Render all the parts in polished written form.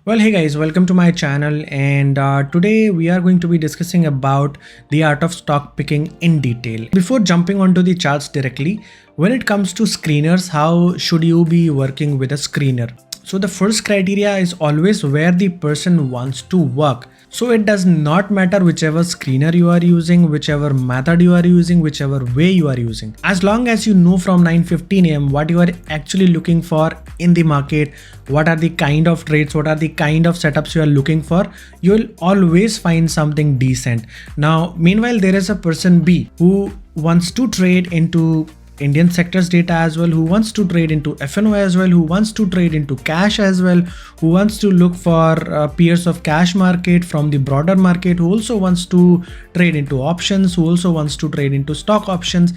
Well, hey guys, welcome to my channel, and today we are going to be discussing about the art of stock picking in detail. Before jumping onto the charts directly, when it comes to screeners, how should you be working with a screener? So the first criteria is always where the person wants to work. So it does not matter whichever screener you are using, whichever method you are using, whichever way you are using. As long as you know from 9:15 a.m. what you are actually looking for in the market, what are the kind of trades, what are the kind of setups you are looking for, you'll always find something decent. Now, meanwhile, there is a person B who wants to trade into Indian sectors data as well, who wants to trade into FNO as well, who wants to trade into cash as well, who wants to look for peers of cash market from the broader market, who also wants to trade into options, who also wants to trade into stock options.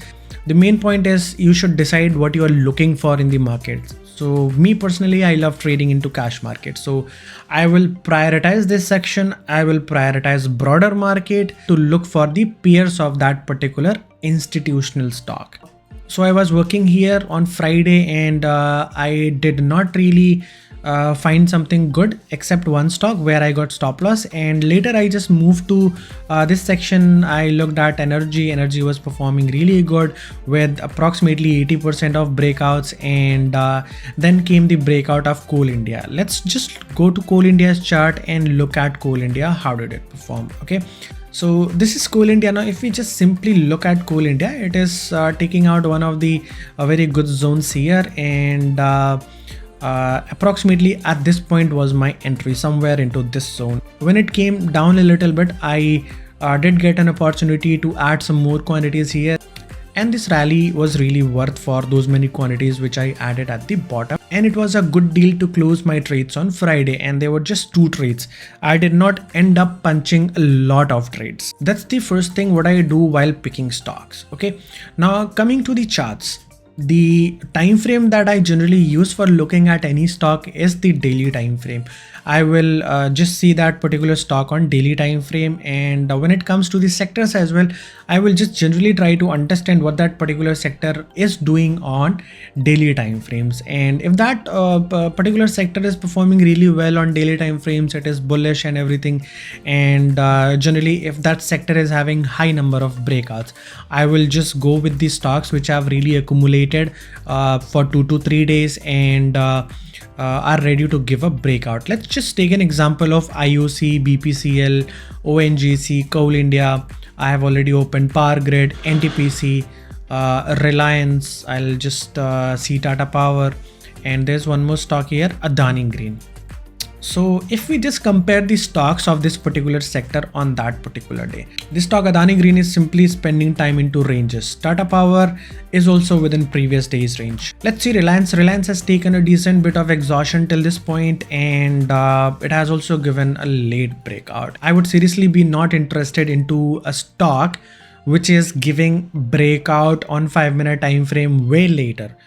The main point is you should decide what you are looking for in the market. So me personally, I love trading into cash market. So I will prioritize this section. I will prioritize broader market to look for the peers of that particular institutional stock. So I was working here on Friday and I did not really find something good except one stock where I got stop loss, and later I just moved to this section. I looked at energy was performing really good with approximately 80% of breakouts, and then came the breakout of Coal India. Let's just go to Coal India's chart and look at Coal India. How did it perform? Okay, so this is Coal India. Now if we just simply look at Coal India, it is taking out one of the very good zones here, and approximately at this point was my entry somewhere into this zone. When it came down a little bit, I did get an opportunity to add some more quantities here, and this rally was really worth for those many quantities which I added at the bottom, and it was a good deal to close my trades on Friday, and there were just 2 trades. I did not end up punching a lot of trades. That's the first thing what I do while picking stocks. Okay, now coming to the charts, the time frame that I generally use for looking at any stock is the daily time frame. I will just see that particular stock on daily time frame, and when it comes to the sectors as well, I will just generally try to understand what that particular sector is doing on daily time frames, and if that particular sector is performing really well on daily time frames, it is bullish and everything, and generally if that sector is having high number of breakouts, I will just go with the stocks which have really accumulated for 2 to 3 days and are ready to give a breakout. Let's just take an example of IOC, BPCL, ONGC, Coal India. I have already opened Power Grid, NTPC, Reliance. I'll just see Tata Power, and there's one more stock here, Adani Green. So if we just compare the stocks of this particular sector on that particular day, this stock Adani Green is simply spending time into ranges. Tata Power is also within previous day's range. Let's see Reliance. Reliance has taken a decent bit of exhaustion till this point, and it has also given a late breakout. I would seriously be not interested into a stock which is giving breakout on 5-minute time frame way later.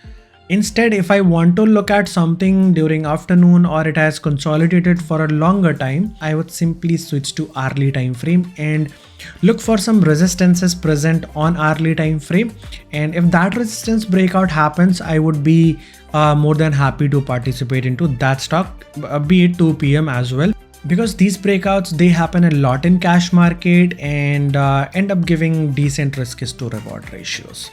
Instead, if I want to look at something during afternoon or it has consolidated for a longer time, I would simply switch to hourly time frame and look for some resistances present on hourly time frame. And if that resistance breakout happens, I would be more than happy to participate into that stock, be it 2 p.m. as well. Because these breakouts, they happen a lot in cash market and end up giving decent risk to reward ratios.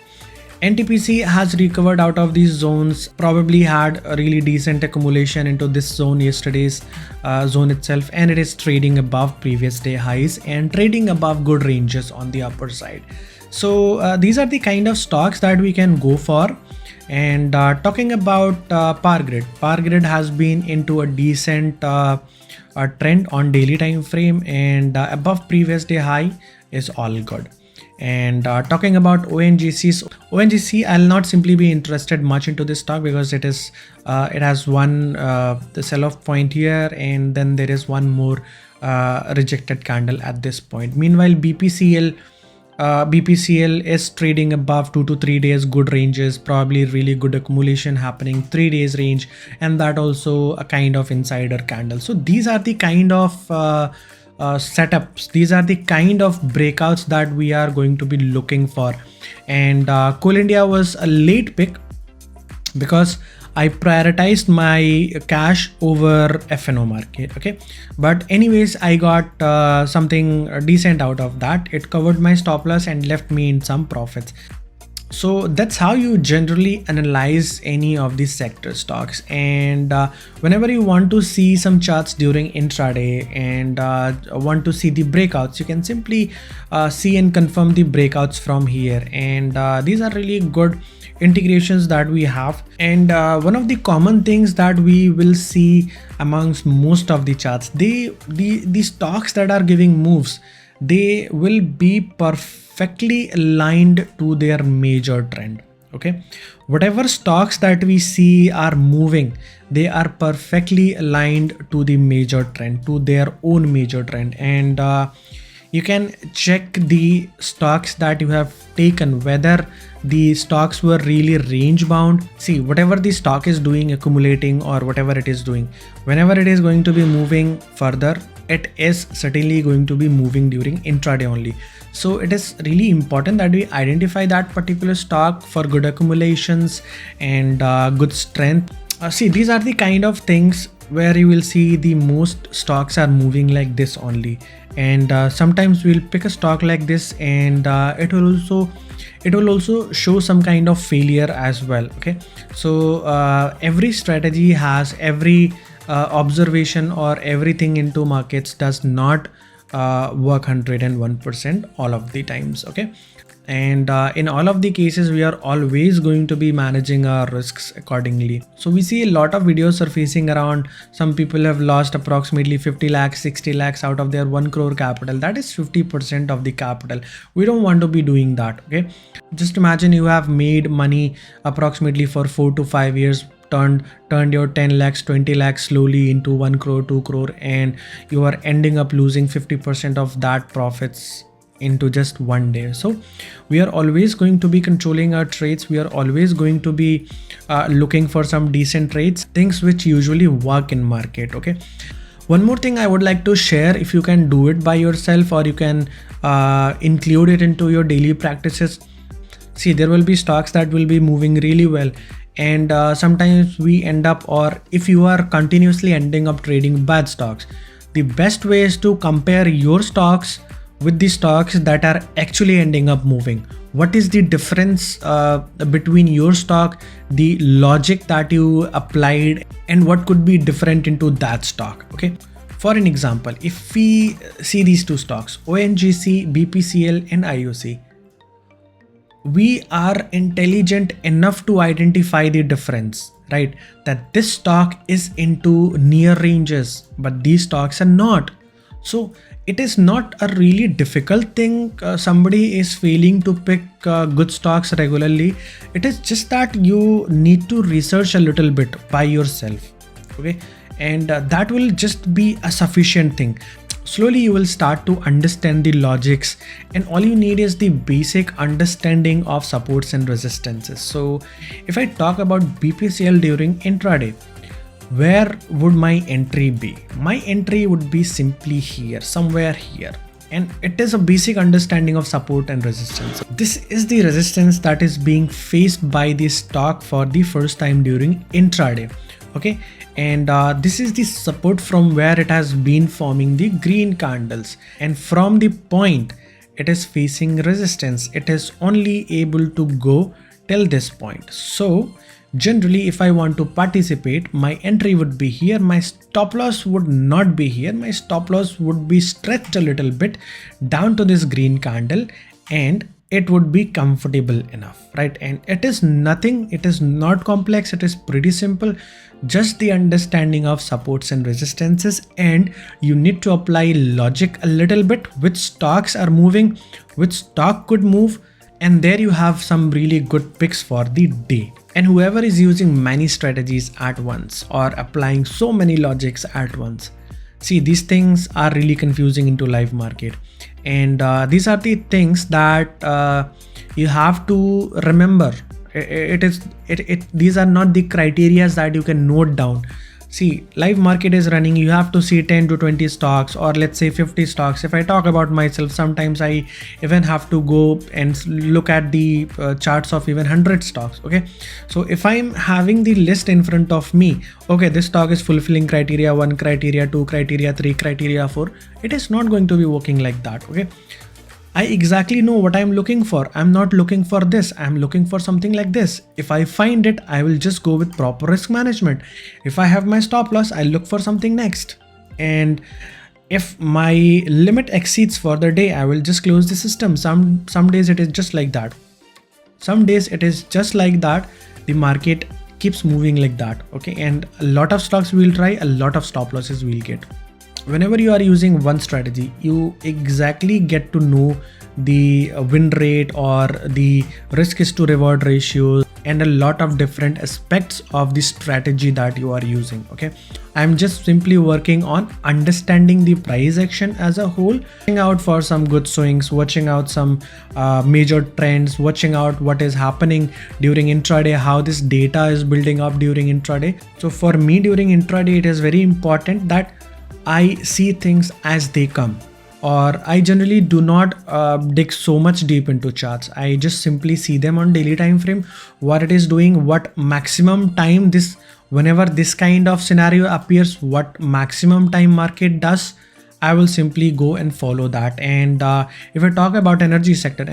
NTPC has recovered out of these zones, probably had a really decent accumulation into this zone, yesterday's zone itself, and it is trading above previous day highs and trading above good ranges on the upper side. So these are the kind of stocks that we can go for. And talking about Power Grid has been into a decent trend on daily time frame, and above previous day high is all good. And talking about ONGC, I'll not simply be interested much into this stock because it has one the sell-off point here, and then there is one more rejected candle at this point. Meanwhile, BPCL is trading above 2 to 3 days good ranges, probably really good accumulation happening 3 days range, and that also a kind of insider candle. So these are the kind of setups, these are the kind of breakouts that we are going to be looking for. And Coal India was a late pick because I prioritized my cash over FNO market. Okay, but anyways, I got something decent out of that. It covered my stop loss and left me in some profits. So that's how you generally analyze any of these sector stocks. And whenever you want to see some charts during intraday and want to see the breakouts, you can simply see and confirm the breakouts from here. And these are really good integrations that we have. And one of the common things that we will see amongst most of the charts, the stocks that are giving moves, they will be perfectly aligned to their major trend. Okay, whatever stocks that we see are moving, they are perfectly aligned to the major trend, to their own major trend. And you can check the stocks that you have taken, whether the stocks were really range bound. See, whatever the stock is doing, accumulating or whatever it is doing, whenever it is going to be moving further, it is certainly going to be moving during intraday only. So it is really important that we identify that particular stock for good accumulations and good strength. See, these are the kind of things where you will see the most stocks are moving like this only. And sometimes we'll pick a stock like this, and it will also show some kind of failure as well. Okay, so every strategy has every observation or everything into markets does not work 101% all of the times. Okay, and in all of the cases we are always going to be managing our risks accordingly. So we see a lot of videos surfacing around. Some people have lost approximately 50 lakhs 60 lakhs out of their 1 crore capital. That is 50% of the capital. We don't want to be doing that. Okay, just imagine you have made money approximately for 4 to 5 years, turned your 10 lakhs 20 lakhs slowly into 1 crore 2 crore, and you are ending up losing 50% of that profits into just one day. So we are always going to be controlling our trades. We are always going to be looking for some decent trades, things which usually work in market. Okay, one more thing I would like to share, if you can do it by yourself or you can include it into your daily practices. See, there will be stocks that will be moving really well, and sometimes we end up, or if you are continuously ending up trading bad stocks, the best way is to compare your stocks with the stocks that are actually ending up moving. What is the difference between your stock, the logic that you applied, and what could be different into that stock? Okay, for an example, if we see these two stocks, ONGC, BPCL and IOC, we are intelligent enough to identify the difference, right? That this stock is into near ranges, but these stocks are not. So it is not a really difficult thing. Somebody is failing to pick good stocks regularly. It is just that you need to research a little bit by yourself. Okay, and that will just be a sufficient thing. Slowly you will start to understand the logics, and all you need is the basic understanding of supports and resistances. So if I talk about BPCL during intraday, where would my entry be? My entry would be simply here, somewhere here. And it is a basic understanding of support and resistance. This is the resistance that is being faced by the stock for the first time during intraday. Okay, and this is the support from where it has been forming the green candles, and from the point it is facing resistance. It is only able to go till this point. So generally, if I want to participate, my entry would be here, my stop loss would not be here. My stop loss would be stretched a little bit down to this green candle, and it would be comfortable enough, right? And it is nothing, it is not complex, it is pretty simple. Just the understanding of supports and resistances, and you need to apply logic a little bit, which stocks are moving, which stock could move, and there you have some really good picks for the day. And whoever is using many strategies at once or applying so many logics at once, see, these things are really confusing into live market. And these are the things that you have to remember. These are not the criterias that you can note down. See, live market is running, you have to see 10 to 20 stocks, or let's say 50 stocks. If I talk about myself, sometimes I even have to go and look at the charts of even 100 stocks. Okay, so if I'm having the list in front of me, okay, this stock is fulfilling criteria 1, criteria 2, criteria 3, criteria 4, it is not going to be working like that. Okay, I exactly know what I'm looking for. I'm not looking for this. I'm looking for something like this. If I find it, I will just go with proper risk management. If I have my stop loss, I'll look for something next. And if my limit exceeds for the day, I will just close the system. Some days it is just like that. Some days it is just like that. The market keeps moving like that. Okay, and a lot of stocks we will try, a lot of stop losses we'll get. Whenever you are using one strategy, you exactly get to know the win rate or the risk is to reward ratios and a lot of different aspects of the strategy that you are using. Okay, I'm just simply working on understanding the price action as a whole, watching out for some good swings, watching out some major trends, watching out what is happening during intraday, how this data is building up during intraday. So for me during intraday, it is very important that I see things as they come, or I generally do not dig so much deep into charts. I just simply see them on daily time frame, what it is doing, what maximum time this, whenever this kind of scenario appears, what maximum time market does, I will simply go and follow that. And if I talk about energy sector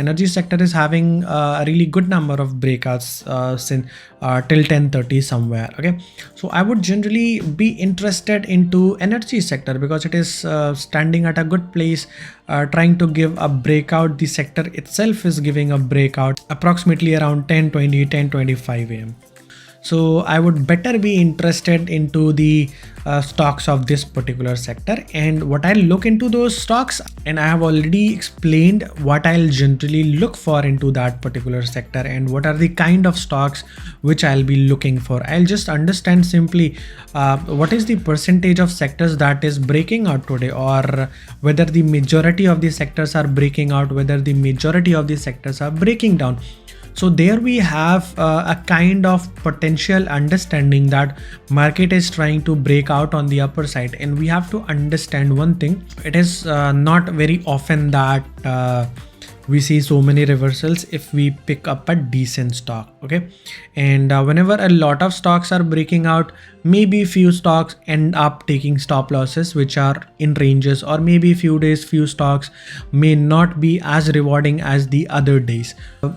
is having a really good number of breakouts since till 10:30 somewhere. Okay, so I would generally be interested into energy sector because it is standing at a good place, trying to give a breakout. The sector itself is giving a breakout approximately around 10:20, 10:25 a.m. So I would better be interested into the stocks of this particular sector. And what I'll look into those stocks, and I have already explained what I'll generally look for into that particular sector and what are the kind of stocks which I'll be looking for. I'll just understand simply what is the percentage of sectors that is breaking out today, or whether the majority of the sectors are breaking out, whether the majority of the sectors are breaking down. So there we have a kind of potential understanding that market is trying to break out on the upper side, and we have to understand one thing. It is not very often that we see so many reversals if we pick up a decent stock. Okay, and whenever a lot of stocks are breaking out, maybe few stocks end up taking stop losses which are in ranges, or maybe few days few stocks may not be as rewarding as the other days.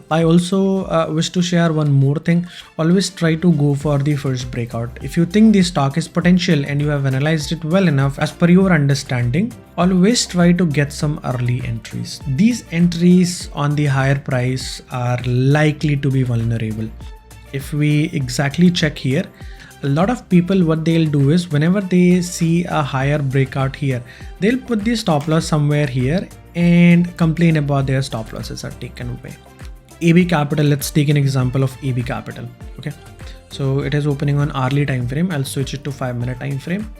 I also wish to share one more thing. Always try to go for the first breakout. If you think the stock is potential and you have analyzed it well enough as per your understanding, always try to get some early entries. These entries on the higher price are likely to be vulnerable. If we exactly check here, a lot of people, what they'll do is whenever they see a higher breakout here, they'll put the stop loss somewhere here and complain about their stop losses are taken away. AB Capital, let's take an example of AB Capital. Okay, so it is opening on hourly time frame. I'll switch it to 5-minute time frame.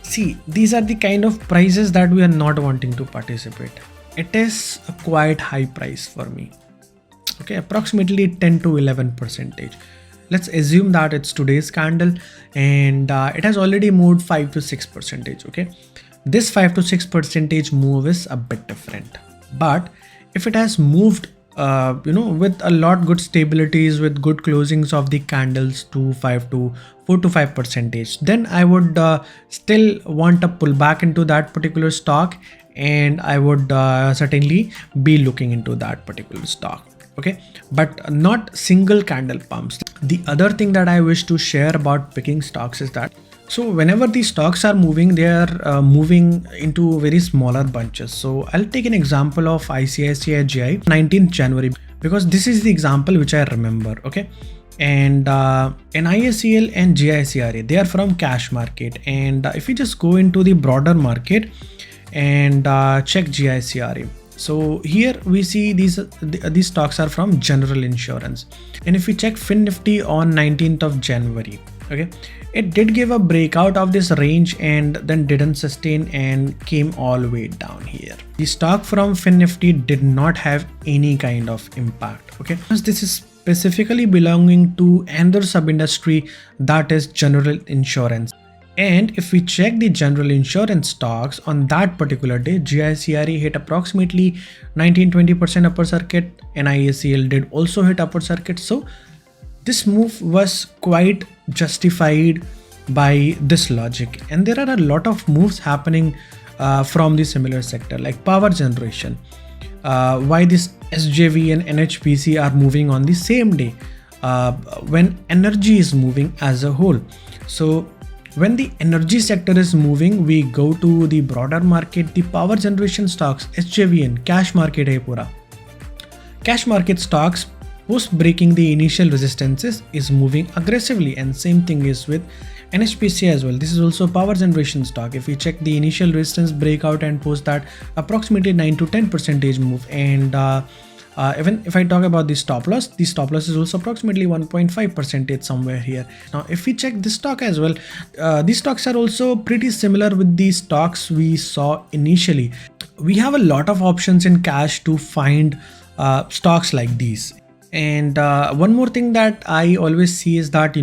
See, these are the kind of prices that we are not wanting to participate. It is a quite high price for me. Okay, approximately 10 to 11%. Let's assume that it's today's candle and it has already moved 5 to 6%. Okay, this 5 to 6% move is a bit different, but if it has moved with a lot good stabilities, with good closings of the candles to 4 to 5%, then I would still want to pull back into that particular stock, and I would certainly be looking into that particular stock. Okay, but not single candle pumps. The other thing that I wish to share about picking stocks is that, so whenever these stocks are moving, they are moving into very smaller bunches. So I'll take an example of ICICI GI 19th January because this is the example which I remember. Okay, and NISCL and GICRA, they are from cash market. And if you just go into the broader market and check GICRA, so here we see these stocks are from general insurance. And if we check Fin Nifty on 19th of January, okay, it did give a breakout of this range and then didn't sustain and came all the way down here. The stock from Fin Nifty did not have any kind of impact. Okay, because this is specifically belonging to another sub industry, that is general insurance. And if we check the general insurance stocks on that particular day, GICRE hit approximately 19-20% upper circuit. NIACL did also hit upper circuit. So this move was quite justified by this logic. And there are a lot of moves happening from the similar sector, like power generation. Why this SJV and NHPC are moving on the same day when energy is moving as a whole. So when the energy sector is moving, we go to the broader market, the power generation stocks, SJVN, cash market hai pura. Cash market stocks post breaking the initial resistances is moving aggressively, and same thing is with NHPC as well. This is also power generation stock. If we check the initial resistance breakout and post that approximately 9 to 10% move, and even if I talk about the stop loss is also approximately 1.5% somewhere here. Now if we check this stock as well, these stocks are also pretty similar with the stocks we saw initially. We have a lot of options in cash to find stocks like these. And one more thing that I always see is that,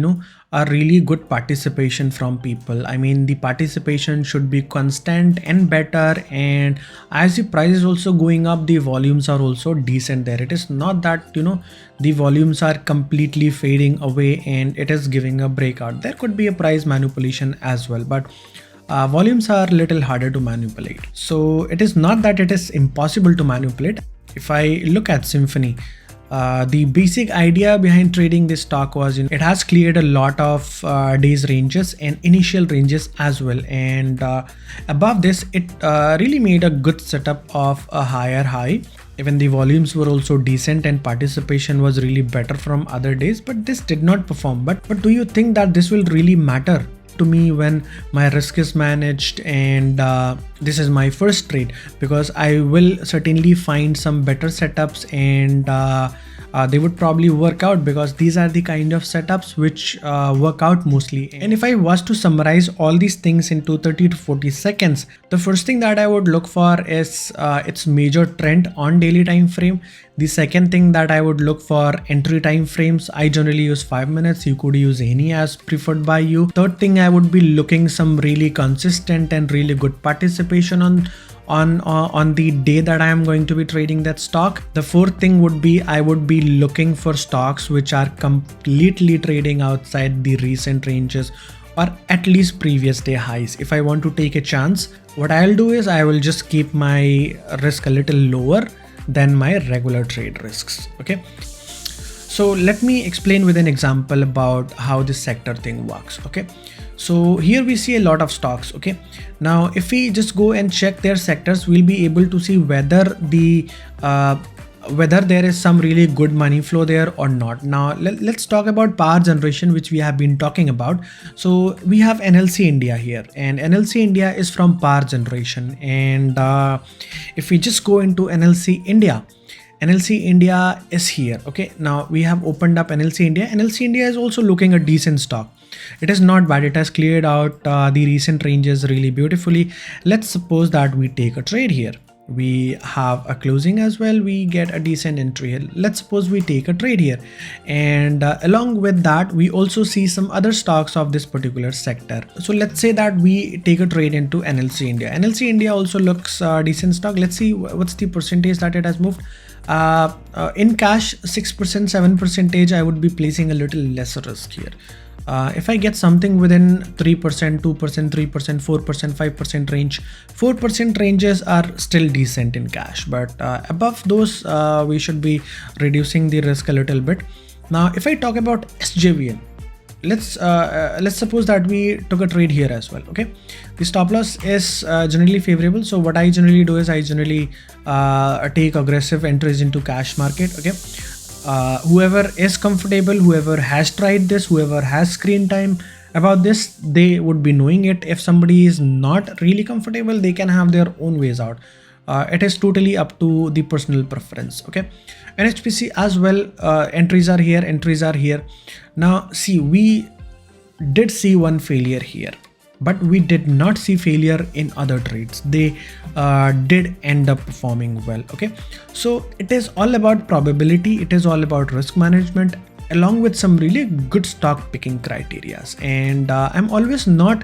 a really good participation from people. I mean, the participation should be constant and better, and as the price is also going up, the volumes are also decent there. It is not that the volumes are completely fading away and it is giving a breakout. There could be a price manipulation as well, but volumes are a little harder to manipulate. So it is not that it is impossible to manipulate. If I look at Symphony, the basic idea behind trading this stock was, it has cleared a lot of days ranges and initial ranges as well, and above this it really made a good setup of a higher high. Even the volumes were also decent and participation was really better from other days, but this did not perform. But do you think that this will really matter to me when my risk is managed and this is my first trade? Because I will certainly find some better setups, and they would probably work out, because these are the kind of setups which work out mostly. And if I was to summarize all these things into 30 to 40 seconds, the first thing that I would look for is its major trend on daily time frame. The second thing that I would look for, entry time frames. I generally use 5 minutes. You could use any as preferred by you. Third thing, I would be looking some really consistent and really good participation on the day that I am going to be trading that stock. The fourth thing would be, I would be looking for stocks which are completely trading outside the recent ranges or at least previous day highs. If I want to take a chance, what I'll do is I will just keep my risk a little lower than my regular trade risks. Okay, so let me explain with an example about how this sector thing works. Okay, so here we see a lot of stocks. Okay, now if we just go and check their sectors, we'll be able to see whether there is some really good money flow there or not. Now let's talk about power generation, which we have been talking about. So we have NLC India here, and NLC India is from power generation. And if we just go into NLC India is here. Okay, now we have opened up NLC India. NLC India is also looking a decent stock. It is not bad. It has cleared out the recent ranges really beautifully. Let's suppose that we take a trade here. We have a closing as well. We get a decent entry here. Let's suppose we take a trade here, and along with that we also see some other stocks of this particular sector. So let's say that we take a trade into NLC India. NLC India also looks decent stock. Let's see what's the percentage that it has moved. In cash, 6%, 7%. I would be placing a little less risk here. If I get something within 3%, 2%, 3%, 4%, 5% range, 4% ranges are still decent in cash, but above those we should be reducing the risk a little bit. Now if I talk about SJVN, let's suppose that we took a trade here as well. Okay, the stop loss is generally favorable, so what I generally do is I generally take aggressive entries into cash market. Okay, whoever is comfortable, whoever has tried this, whoever has screen time about this, they would be knowing it. If somebody is not really comfortable, they can have their own ways out. It is totally up to the personal preference. Okay, NHPC as well, entries are here. Now see, we did see one failure here, but we did not see failure in other trades. They did end up performing well. Okay, so it is all about probability, it is all about risk management, along with some really good stock picking criterias. And I'm always not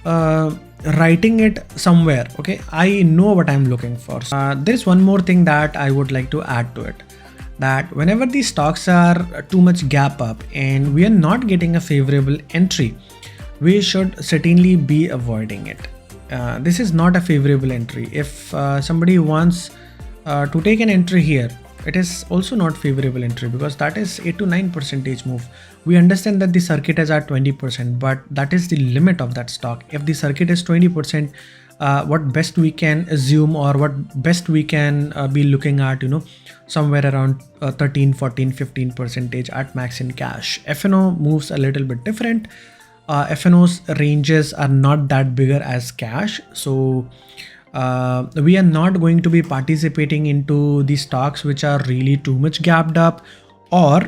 writing it somewhere. Okay, I know what I'm looking for. There's one more thing that I would like to add to it, that whenever these stocks are too much gap up and we are not getting a favorable entry, we should certainly be avoiding it. This is not a favorable entry. If somebody wants to take an entry here, it is also not favorable entry, because that is 8 to 9 percentage move. We understand that the circuit is at 20%, but that is the limit of that stock. If the circuit is 20%, what best we can assume, or what best we can be looking at, somewhere around 13, 14, 15 percentage at max in cash. FNO moves a little bit different. FNO's ranges are not that bigger as cash, so we are not going to be participating into the stocks which are really too much gapped up. Or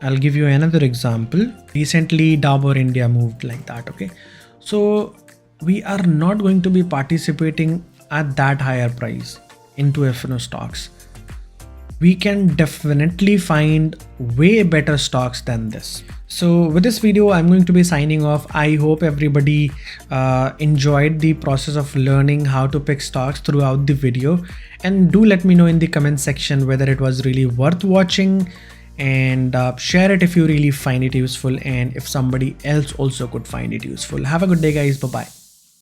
I'll give you another example. Recently Dabur India moved like that. Okay, so we are not going to be participating at that higher price into FNO stocks. We can definitely find way better stocks than this. So with this video, I'm going to be signing off. I hope everybody enjoyed the process of learning how to pick stocks throughout the video, and do let me know in the comment section whether it was really worth watching, and share it if you really find it useful, and if somebody else also could find it useful. Have a good day guys. Bye bye.